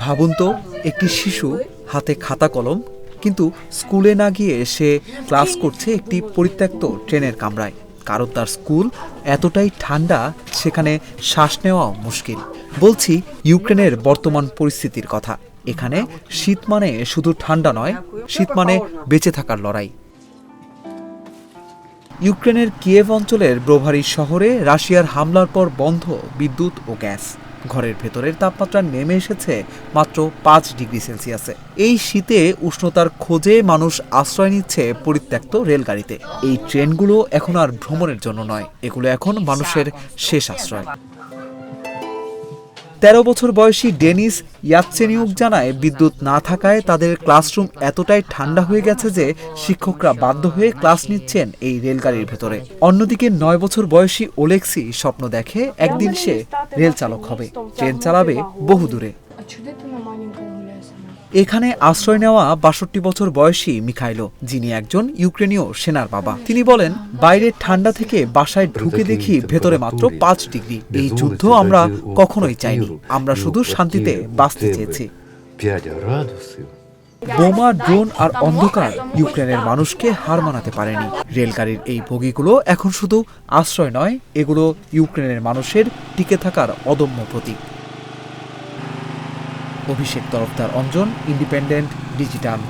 ভাবুন তো, একটি শিশু হাতে খাতা কলম, কিন্তু স্কুলে না গিয়ে সে ক্লাস করছে একটি পরিত্যক্ত ট্রেনের কামরায়। কারণ তার স্কুল এতটাই ঠান্ডা, সেখানে শ্বাস নেওয়াও মুশকিল। বলছি ইউক্রেনের বর্তমান পরিস্থিতির কথা। এখানে শীত মানে শুধু ঠান্ডা নয়, শীত মানে বেঁচে থাকার লড়াই। ইউক্রেনের কিয়েভ অঞ্চলের ব্রোভারি শহরে রাশিয়ার হামলার পর বন্ধ বিদ্যুৎ ও গ্যাস। ঘরের ভেতরের তাপমাত্রা নেমে এসেছে মাত্র 5 ডিগ্রি সেলসিয়াসে। এই শীতে উষ্ণতার খোঁজে মানুষ আশ্রয় নিচ্ছে পরিত্যক্ত রেলগাড়িতে। এই ট্রেনগুলো এখন আর ভ্রমণের জন্য নয়, এগুলো এখন মানুষের শেষ আশ্রয়। 13 বছর বয়সী ডেনিস ইয়াতসেনিউক জানায়, বিদ্যুৎ না থাকায় তাদের ক্লাসরুম এতটাই ঠান্ডা হয়ে গেছে যে শিক্ষকরা বাধ্য হয়ে ক্লাস নিচ্ছেন এই রেলগাড়ির ভেতরে। অন্যদিকে 9 বছর বয়সী ওলেক্সি স্বপ্ন দেখে একদিন সে রেল চালক হবে, ট্রেন চালাবে বহু দূরে। এখানে আশ্রয় নেওয়া 62 বছর বয়সী মিখাইলো, যিনি একজন ইউক্রেনীয় সেনার বাবা। তিনি বলেন, বাইরের ঠান্ডা থেকে বাসায় ঢুকে দেখি ভেতরে মাত্র 5 ডিগ্রি। এই যুদ্ধ আমরা কখনোই চাইনি, আমরা শুধু শান্তিতে বাঁচতে চেয়েছি। বোমা, ড্রোন আর অন্ধকার ইউক্রেনের মানুষকে হার মানাতে পারেনি। রেলগাড়ির এই বগিগুলো এখন শুধু আশ্রয় নয়, এগুলো ইউক্রেনের মানুষের টিকে থাকার অদম্য প্রতীক। অভিষেক তরফদার, অঞ্জন, ইন্ডিপেন্ডেন্ট ডিজিটাল।